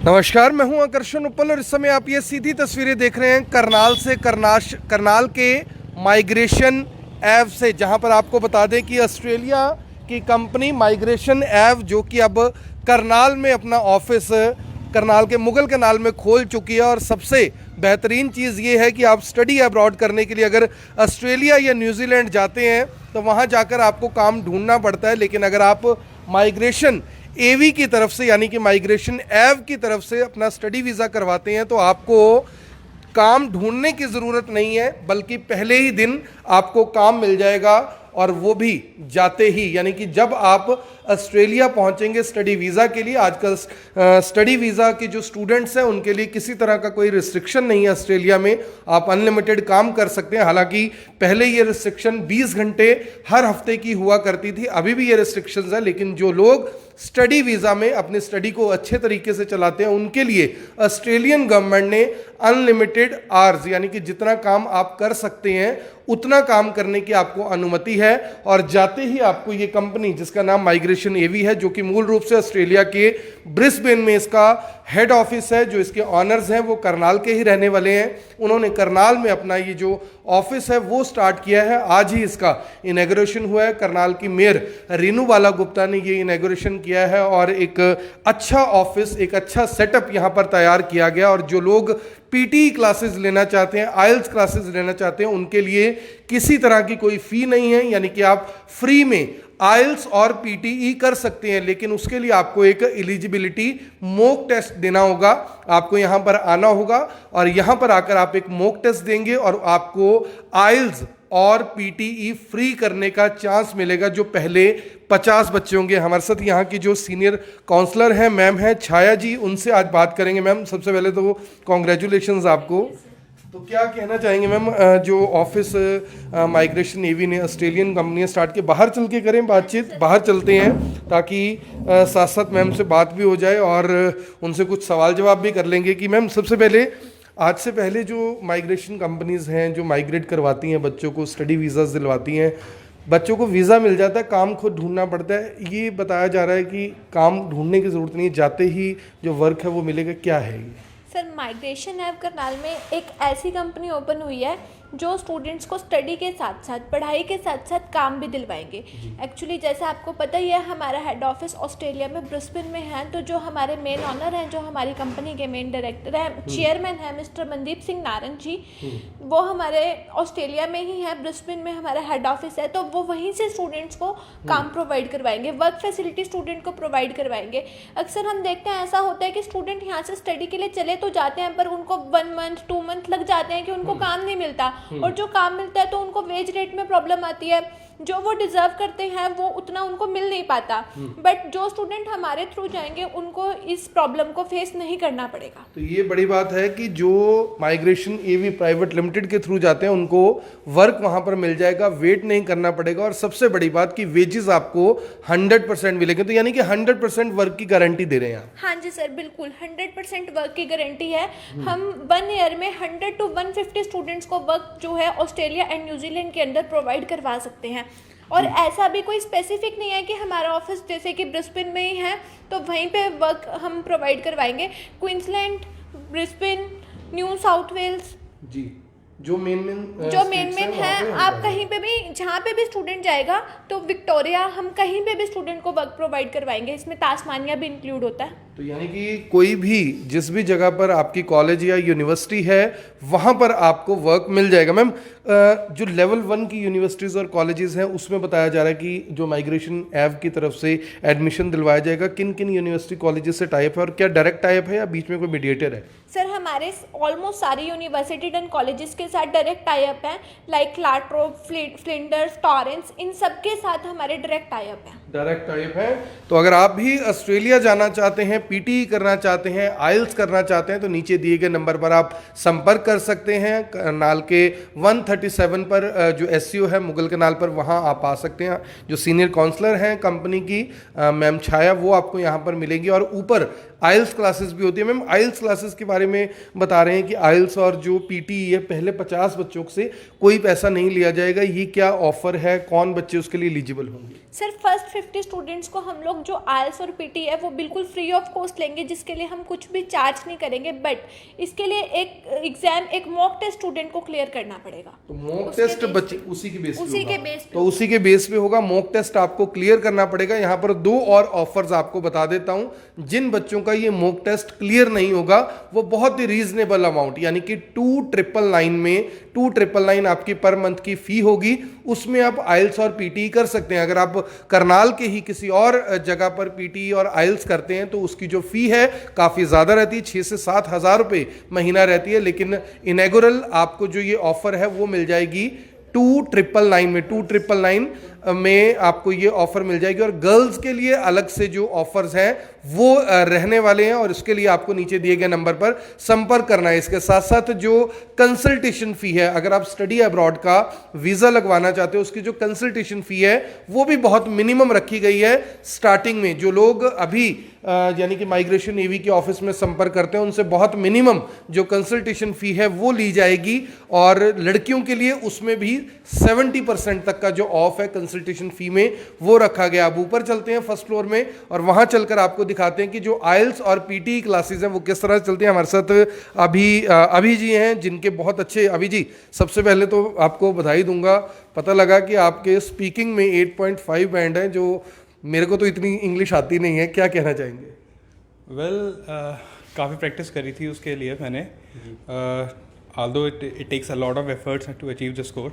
नमस्कार, मैं हूं आकर्षण उपल और इस समय आप ये सीधी तस्वीरें देख रहे हैं करनाल से। करनाल के माइग्रेशन ऐप से, जहां पर आपको बता दें कि ऑस्ट्रेलिया की कंपनी माइग्रेशन ऐप जो कि अब करनाल में अपना ऑफिस करनाल के मुगल कैनाल में खोल चुकी है। और सबसे बेहतरीन चीज़ ये है कि आप स्टडी अब्रॉड करने के लिए अगर ऑस्ट्रेलिया या न्यूजीलैंड जाते हैं तो वहाँ जाकर आपको काम ढूंढना पड़ता है, लेकिन अगर आप माइग्रेशन एवी की तरफ से यानी कि माइग्रेशन ऐप की तरफ से अपना स्टडी वीज़ा करवाते हैं तो आपको काम ढूंढने की ज़रूरत नहीं है, बल्कि पहले ही दिन आपको काम मिल जाएगा। और वो भी जाते ही, यानी कि जब आप ऑस्ट्रेलिया पहुंचेंगे स्टडी वीज़ा के लिए। आजकल स्टडी वीज़ा के जो स्टूडेंट्स हैं उनके लिए किसी तरह का कोई रिस्ट्रिक्शन नहीं है ऑस्ट्रेलिया में, आप अनलिमिटेड काम कर सकते हैं। हालांकि पहले ये रिस्ट्रिक्शन 20 घंटे हर हफ्ते की हुआ करती थी, अभी भी ये रिस्ट्रिक्शंस है। लेकिन जो लोग स्टडी वीज़ा में अपने स्टडी को अच्छे तरीके से चलाते हैं उनके लिए ऑस्ट्रेलियन गवर्नमेंट ने अनलिमिटेड आवर्स यानी कि जितना काम आप कर सकते हैं उतना काम करने की आपको अनुमति है। और जाते ही आपको ये कंपनी जिसका नाम माइग्रेशन एवी है, जो कि मूल रूप से ऑस्ट्रेलिया के ब्रिस्बेन में इसका हेड ऑफिस है, जो इसके ऑनर्स हैं वो करनाल के ही रहने वाले हैं, उन्होंने करनाल में अपना ये जो ऑफिस है वो स्टार्ट किया है। आज ही इसका इनॉग्रेशन हुआ है। करनाल की मेयर रीनू बाला गुप्ता ने ये इनॉग्रेशन किया है और एक अच्छा ऑफिस, एक अच्छा सेटअप यहाँ पर तैयार किया गया। और जो लोग पीटी क्लासेस लेना चाहते हैं, आइल्स क्लासेस लेना चाहते हैं, उनके लिए किसी तरह की कोई फी नहीं है, यानी कि आप फ्री में आइल्स और पीटीई कर सकते हैं। लेकिन उसके लिए आपको एक एलिजिबिलिटी मॉक टेस्ट देना होगा, आपको यहाँ पर आना होगा और यहाँ पर आकर आप एक मॉक टेस्ट देंगे और आपको आइल्स और पीटीई फ्री करने का चांस मिलेगा। जो पहले 50 बच्चे होंगे। हमारे साथ यहाँ की जो सीनियर काउंसलर हैं मैम हैं छाया जी, उनसे आज बात करेंगे। मैम सबसे पहले तो कॉन्ग्रेचुलेशंस आपको। तो क्या कहना चाहेंगे मैम, जो ऑफिस माइग्रेशन एवी ने ऑस्ट्रेलियन कंपनी स्टार्ट के, बाहर चल के करें बातचीत, बाहर चलते हैं ताकि साथ साथ मैम से बात भी हो जाए और उनसे कुछ सवाल जवाब भी कर लेंगे। कि मैम सबसे पहले, आज से पहले जो माइग्रेशन कंपनीज़ हैं जो माइग्रेट करवाती हैं बच्चों को, स्टडी वीज़ास दिलवाती हैं, बच्चों को वीज़ा मिल जाता है, काम खुद ढूंढना पड़ता है, ये बताया जा रहा है कि काम ढूंढने की ज़रूरत नहीं है, जाते ही जो वर्क है वो मिलेगा, क्या है ये? सर, माइग्रेशन ऐप करनाल में एक ऐसी कंपनी ओपन हुई है जो स्टूडेंट्स को स्टडी के साथ साथ, पढ़ाई के साथ साथ काम भी दिलवाएंगे। एक्चुअली जैसा आपको पता ही है, हमारा हेड ऑफिस ऑस्ट्रेलिया में ब्रिस्बेन में है। तो जो हमारे मेन ऑनर हैं, जो हमारी कंपनी के मेन डायरेक्टर हैं, चेयरमैन हैं मिस्टर मनदीप सिंह नारंग जी, वो हमारे ऑस्ट्रेलिया में ही है, ब्रिस्बेन में हमारा हेड ऑफिस है। तो वो वहीं से स्टूडेंट्स को काम प्रोवाइड करवाएंगे, वर्क फैसिलिटी स्टूडेंट को प्रोवाइड करवाएंगे। अक्सर हम देखते हैं ऐसा होता है कि स्टूडेंट यहाँ से स्टडी के लिए चले तो जाते हैं, पर उनको 1 मंथ 2 मंथ लग जाते हैं कि उनको काम नहीं मिलता। और जो काम मिलता है तो उनको वेज रेट में प्रॉब्लम आती है, जो वो डिजर्व करते हैं वो उतना उनको मिल नहीं पाता। बट जो स्टूडेंट हमारे थ्रू जाएंगे उनको इस प्रॉब्लम को फेस नहीं करना पड़ेगा। तो ये बड़ी बात है कि जो माइग्रेशन एवी प्राइवेट लिमिटेड के थ्रू जाते हैं उनको वर्क वहां पर मिल जाएगा, वेट नहीं करना पड़ेगा। और सबसे बड़ी बात कि वेजेस आपको 100% मिलेंगे। तो यानी कि 100% वर्क की गारंटी दे रहे हैं आप? हाँ जी सर, बिल्कुल 100% वर्क की गारंटी है। हम 1 ईयर में 100 to 150 स्टूडेंट्स को वर्क जो है ऑस्ट्रेलिया एंड न्यूजीलैंड के अंदर प्रोवाइड करवा सकते हैं। और ऐसा भी कोई स्पेसिफिक नहीं है कि हमारा ऑफिस जैसे कि ब्रिस्बेन में ही है तो वहीं पे वर्क हम प्रोवाइड करवाएंगे। Queensland, Brisbane, New South Wales जी, जो मेन है, आप कहीं पे भी, जहाँ पे भी स्टूडेंट जाएगा, तो विक्टोरिया, हम कहीं पे भी स्टूडेंट को वर्क प्रोवाइड करवाएंगे। इसमें तास्मानिया भी इंक्लूड होता है। तो यानी कि कोई भी, जिस भी जगह पर आपकी कॉलेज या यूनिवर्सिटी है वहाँ पर आपको वर्क मिल जाएगा। मैम जो लेवल 1 की यूनिवर्सिटीज़ और कॉलेजेस हैं उसमें बताया जा रहा है कि जो माइग्रेशन ऐप की तरफ से एडमिशन दिलवाया जाएगा, किन किन यूनिवर्सिटी कॉलेजेस से टाइप है और क्या डायरेक्ट टाइप है या बीच में कोई मीडिएटर है? सर, हमारे ऑलमोस्ट सारी यूनिवर्सिटी एंड कॉलेजेस के साथ डायरेक्ट टाइप है, लाइक लाट्रोप, फ्लिंडर्स, टॉरेंस, इन सब के साथ हमारे डायरेक्ट टाइप है। डायरेक्ट टाइप है। तो अगर आप भी ऑस्ट्रेलिया जाना चाहते हैं, पीटी करना चाहते हैं, आइल्स करना चाहते हैं, तो नीचे दिए गए नंबर पर आप संपर्क कर सकते हैं। करनाल के 137 पर जो एससीओ है मुगल कैनाल पर, वहाँ आप आ सकते हैं। जो सीनियर काउंसलर हैं कंपनी की मैम छाया, वो आपको यहाँ पर मिलेंगी। और ऊपर आइल्स क्लासेस भी होती है। मैम आइल्स क्लासेस के बारे में बता रहे हैं कि आइल्स और जो पीटी है पहले 50 बच्चों से कोई पैसा नहीं लिया जाएगा, ये क्या ऑफर है, कौन बच्चे उसके लिए एलिजिबल होंगे? सिर्फ फर्स्ट 50 स्टूडेंट्स को हम लोग जो आइल्स और पीटी है वो बिल्कुल फ्री ऑफ कॉस्ट लेंगे, जिसके लिए हम कुछ भी चार्ज नहीं करेंगे, बट इसके लिए एक एग्जाम, एक मॉक टेस्ट स्टूडेंट को क्लियर करना पड़ेगा। तो मॉक टेस्ट बच्चे उसी के बेस पे तो उसी के बेस पे होगा, मॉक टेस्ट आपको क्लियर करना पड़ेगा। यहाँ पर 2 और ऑफर्स आपको बता देता हूँ। जिन बच्चों का ये मॉक टेस्ट क्लियर नहीं होगा वो बहुत ही रीजनेबल अमाउंट यानी कि 2999 में 2999 आपकी पर मंथ की फी होगी, उसमें आप आइल्स और पीटी कर सकते हैं। अगर आप करनाल के ही किसी और जगह पर पीटी और आइल्स करते हैं तो उसकी जो फी है काफ़ी ज़्यादा रहती है, 6 से 7 हज़ार रुपये महीना रहती है। लेकिन इनॉग्रल आपको जो ये ऑफर है वो मिल जाएगी 2999 में, 2999 में आपको ये ऑफर मिल जाएगी। और गर्ल्स के लिए अलग से जो ऑफर्स हैं वो रहने वाले हैं, और इसके लिए आपको नीचे दिए गए नंबर पर संपर्क करना है। इसके साथ साथ जो कंसल्टेशन फी है, अगर आप स्टडी अब्रॉड का वीज़ा लगवाना चाहते हो, उसकी जो कंसल्टेशन फी है वो भी बहुत मिनिमम रखी गई है। स्टार्टिंग में जो लोग अभी यानी कि माइग्रेशन एवी के ऑफिस में संपर्क करते हैं उनसे बहुत मिनिमम जो कंसल्टेशन फी है वो ली जाएगी, और लड़कियों के लिए उसमें भी 70% तक का जो ऑफ है कंसल्टेशन फी में वो रखा गया। अब ऊपर चलते हैं फर्स्ट फ्लोर में और वहां चलकर आपको दिखाते हैं कि जो आइल्स और पीटी क्लासेस हैं वो किस तरह चलते हैं। हमारे साथ अभी जी हैं जिनके बहुत अच्छे, अभी जी सबसे पहले तो आपको बधाई दूंगा, पता लगा कि आपके स्पीकिंग में 8.5 बैंड है, जो मेरे को तो इतनी इंग्लिश आती नहीं है, क्या कहना चाहेंगे? काफ़ी प्रैक्टिस करी थी उसके लिए मैंने, although it takes a lot of efforts to achieve the score.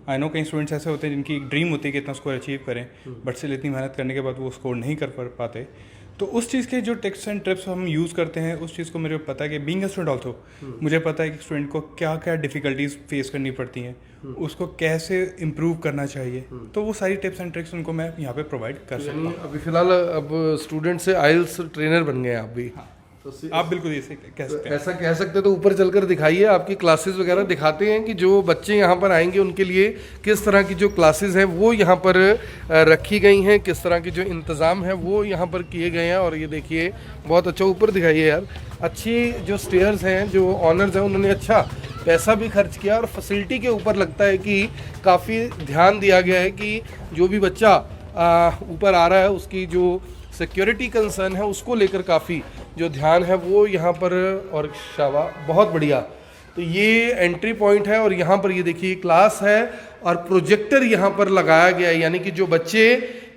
I know कई स्टूडेंट्स ऐसे होते हैं जिनकी एक ड्रीम होती है कि इतना स्कोर अचीव करें, बट स्टिल इतनी मेहनत करने के बाद वो स्कोर नहीं कर पाते। तो उस चीज़ के जो टिप्स एंड ट्रिप्स हम यूज़ करते हैं, उस चीज़ को मुझे पता है कि बीइंग अ स्टूडेंट ऑल्सो मुझे पता है कि स्टूडेंट को क्या क्या डिफ़िकल्टीज फेस करनी पड़ती हैं, उसको कैसे इम्प्रूव करना चाहिए। तो वो सारी टिप्स एंड ट्रिक्स उनको मैं यहाँ पे प्रोवाइड कर सकता हूँ। अभी फिलहाल अब स्टूडेंट से आइल्स ट्रेनर बन गए आप भी। हाँ, तो आप बिल्कुल ऐसे कह सकते हैं। ऐसा कह सकते हैं, तो ऊपर चलकर दिखाइए, आपकी क्लासेस वगैरह दिखाते हैं कि जो बच्चे यहाँ पर आएंगे उनके लिए किस तरह की जो क्लासेस हैं वो यहाँ पर रखी गई हैं, किस तरह के जो इंतज़ाम है वो यहाँ पर किए गए हैं। और ये देखिए बहुत अच्छा, ऊपर दिखाइए यार, अच्छी जो स्टेयर्स हैं, जो ऑनर्स हैं उन्होंने अच्छा पैसा भी खर्च किया, और फैसिलिटी के ऊपर लगता है कि काफ़ी ध्यान दिया गया है कि जो भी बच्चा ऊपर आ रहा है उसकी जो सिक्योरिटी कंसर्न है उसको लेकर काफ़ी जो ध्यान है वो यहाँ पर। और शाबा, बहुत बढ़िया। तो ये एंट्री पॉइंट है और यहाँ पर ये देखिए क्लास है और प्रोजेक्टर यहाँ पर लगाया गया है, यानी कि जो बच्चे,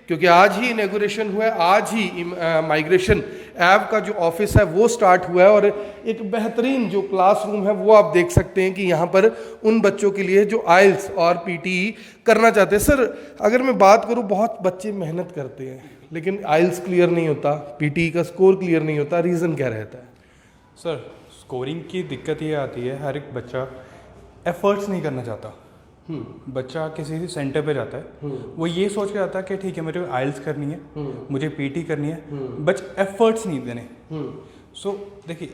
क्योंकि आज ही इनॉग्रेशन हुआ है, आज ही माइग्रेशन ऐप का जो ऑफिस है वो स्टार्ट हुआ है, और एक बेहतरीन जो क्लासरूम है वो आप देख सकते हैं कि यहाँ पर उन बच्चों के लिए जो आइल्स और पीटी करना चाहते हैं। सर अगर मैं बात करूँ, बहुत बच्चे मेहनत करते हैं लेकिन आइल्स क्लियर नहीं होता, पीटी का स्कोर क्लियर नहीं होता, रीज़न क्या रहता है? सर स्कोरिंग की दिक्कत ये आती है, हर एक बच्चा एफर्ट्स नहीं करना चाहता। बच्चा किसी सेंटर पे जाता है, वो ये सोच के आता है कि ठीक है मुझे आइल्स करनी है, मुझे पीटी करनी है, बट एफर्ट्स नहीं देने। सो देखिए,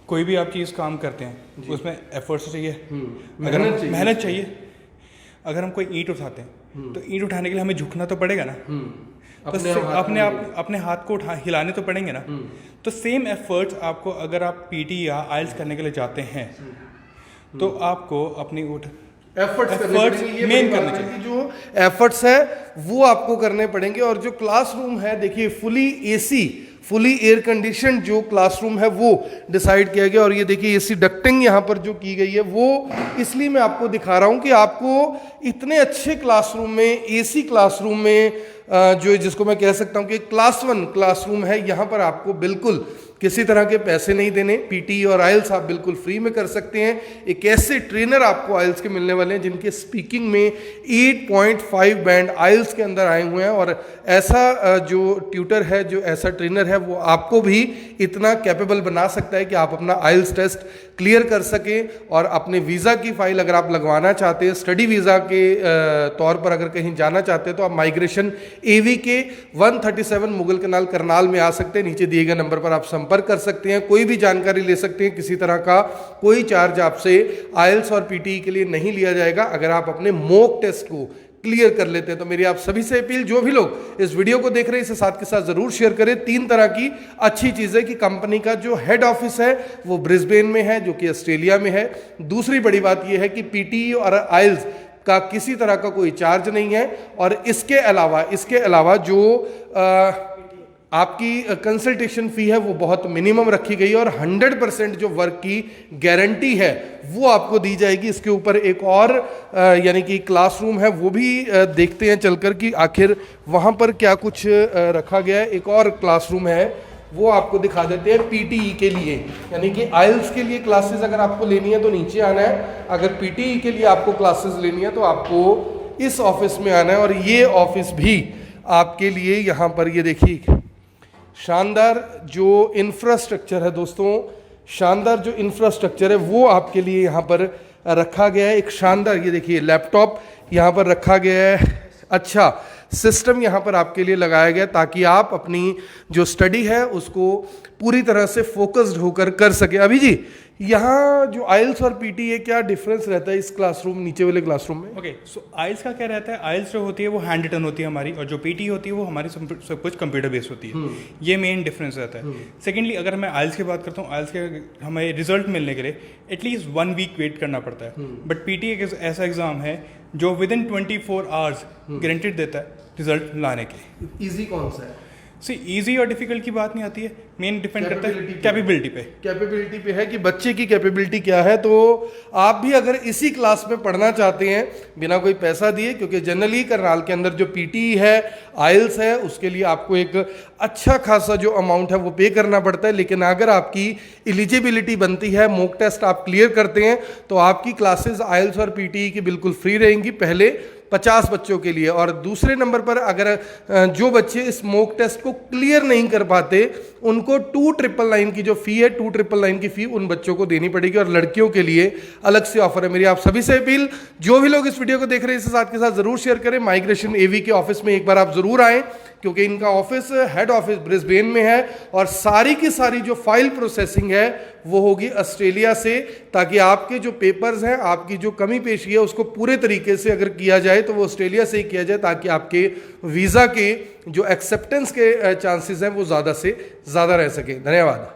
कोई भी आप चीज़ काम करते हैं उसमें एफर्ट्स चाहिए, मेहनत चाहिए। अगर हम कोई ईंट उठाते हैं तो ईंट उठाने के लिए हमें झुकना तो पड़ेगा ना, अपने हाथ को हिलाने तो पड़ेंगे ना। तो सेम एफर्ट्स आपको, अगर आप पीटी या आइल्स करने के लिए जाते हैं तो आपको अपनी एफर्ट्स मेन करने चाहिए। जो एफर्ट्स है वो आपको करने पड़ेंगे। और जो क्लासरूम है देखिए, fully AC, fully air condition जो क्लासरूम है वो डिसाइड किया गया। और ये देखिए एसी डक्टिंग यहाँ पर जो की गई है वो इसलिए मैं आपको दिखा रहा हूँ कि आपको इतने अच्छे क्लासरूम में, एसी क्लासरूम में, जो जिसको मैं कह सकता हूँ कि क्लास 1 क्लासरूम है, यहाँ पर आपको बिल्कुल किसी तरह के पैसे नहीं देने। पीटी और आइल्स आप बिल्कुल फ्री में कर सकते हैं। एक ऐसे ट्रेनर आपको आइल्स के मिलने वाले हैं जिनके स्पीकिंग में 8.5 बैंड आइल्स के अंदर आए हुए हैं। और ऐसा जो ट्यूटर है, जो ऐसा ट्रेनर है, वो आपको भी इतना कैपेबल बना सकता है कि आप अपना आइल्स टेस्ट क्लियर कर सकें। और अपने वीज़ा की फ़ाइल अगर आप लगवाना चाहते हैं, स्टडी वीज़ा के तौर पर अगर कहीं जाना चाहते हैं, तो आप माइग्रेशन एवी के 137 मुगल कनाल करनाल में आ सकते हैं। नीचे दिए गए नंबर पर आप संपर्क कर सकते हैं, कोई भी जानकारी ले सकते हैं। किसी तरह का कोई चार्ज आपसे आइल्स और पीटी के लिए नहीं लिया जाएगा अगर आप अपने मॉक टेस्ट को क्लियर कर लेते हैं। तो मेरी आप सभी से अपील, जो भी लोग इस वीडियो को देख रहे हैं इसे साथ के साथ जरूर शेयर करें। 3 तरह की अच्छी चीजें कि कंपनी का जो हेड ऑफिस है वो ब्रिस्बेन में है, जो कि ऑस्ट्रेलिया में है। दूसरी बड़ी बात यह है कि पीटी और आइल्स का किसी तरह का कोई चार्ज नहीं है। और इसके अलावा जो आपकी कंसल्टेशन फ़ी है वो बहुत मिनिमम रखी गई है और 100% जो वर्क की गारंटी है वो आपको दी जाएगी। इसके ऊपर एक और यानी कि क्लासरूम है, वो भी देखते हैं चलकर कि आखिर वहाँ पर क्या कुछ रखा गया है। एक और क्लासरूम है वो आपको दिखा देते हैं पीटीई के लिए, यानी कि आइल्स के लिए क्लासेस अगर आपको लेनी है तो नीचे आना है, अगर पीटीई के लिए आपको क्लासेस लेनी है तो आपको इस ऑफिस में आना है। और ये ऑफिस भी आपके लिए यहाँ पर ये देखिए शानदार जो इंफ्रास्ट्रक्चर है दोस्तों, शानदार जो इंफ्रास्ट्रक्चर है वो आपके लिए यहाँ पर रखा गया है। एक शानदार ये देखिए लैपटॉप यहाँ पर रखा गया है, अच्छा सिस्टम यहाँ पर आपके लिए लगाया गया ताकि आप अपनी जो स्टडी है उसको पूरी तरह से फोकस्ड होकर कर सके। अभी जी यहाँ जो आइल्स और पीटी है क्या डिफरेंस रहता है इस क्लासरूम नीचे वाले क्लासरूम में? ओके, सो आइल्स का क्या रहता है, आइल्स जो होती है वो हैंड रिटन होती है हमारी, और जो पीटी होती है वो हमारी सब कुछ कंप्यूटर बेस्ड होती है। ये मेन डिफरेंस रहता है। सेकेंडली अगर मैं आइल्स की बात करता हूँ, आइल्स के हमें रिजल्ट मिलने के लिए एटलीस्ट 1 वीक वेट करना पड़ता है, बट पीटी एक ऐसा एग्जाम है जो विद इन 24 आवर्स गारंटेड देता है रिजल्ट लाने के। इजी कौन सा है? सी इजी और डिफिकल्ट की बात नहीं आती है, मेन डिपेंड करता है कैपेबिलिटी पे। कैपेबिलिटी पे है कि बच्चे की कैपेबिलिटी क्या है। तो आप भी अगर इसी क्लास में पढ़ना चाहते हैं बिना कोई पैसा दिए, क्योंकि जनरली करनाल के अंदर जो पीटी है, आइल्स है, उसके लिए आपको एक अच्छा खासा जो अमाउंट है वो पे करना पड़ता है। लेकिन अगर आपकी एलिजिबिलिटी बनती है, मॉक टेस्ट आप क्लियर करते हैं, तो आपकी क्लासेस आइल्स और पीटी की बिल्कुल फ्री रहेंगी पहले 50 बच्चों के लिए। और दूसरे नंबर पर अगर जो बच्चे इस मॉक टेस्ट को क्लियर नहीं कर पाते उनको 2999 की जो फ़ी है, 2999 की फ़ी उन बच्चों को देनी पड़ेगी। और लड़कियों के लिए अलग से ऑफर है। मेरी आप सभी से अपील, जो भी लोग इस वीडियो को देख रहे हैं इसे साथ के साथ ज़रूर शेयर करें। माइग्रेशन एवी के ऑफिस में एक बार आप ज़रूर आएँ, क्योंकि इनका ऑफिस हेड ऑफिस ब्रिस्बेन में है और सारी की सारी जो फाइल प्रोसेसिंग है वो होगी ऑस्ट्रेलिया से, ताकि आपके जो पेपर्स हैं, आपकी जो कमी पेशी है उसको पूरे तरीके से अगर किया जाए तो वो ऑस्ट्रेलिया से ही किया जाए, ताकि आपके वीज़ा के जो एक्सेप्टेंस के चांसेस हैं वो ज़्यादा से ज़्यादा रह सके। धन्यवाद।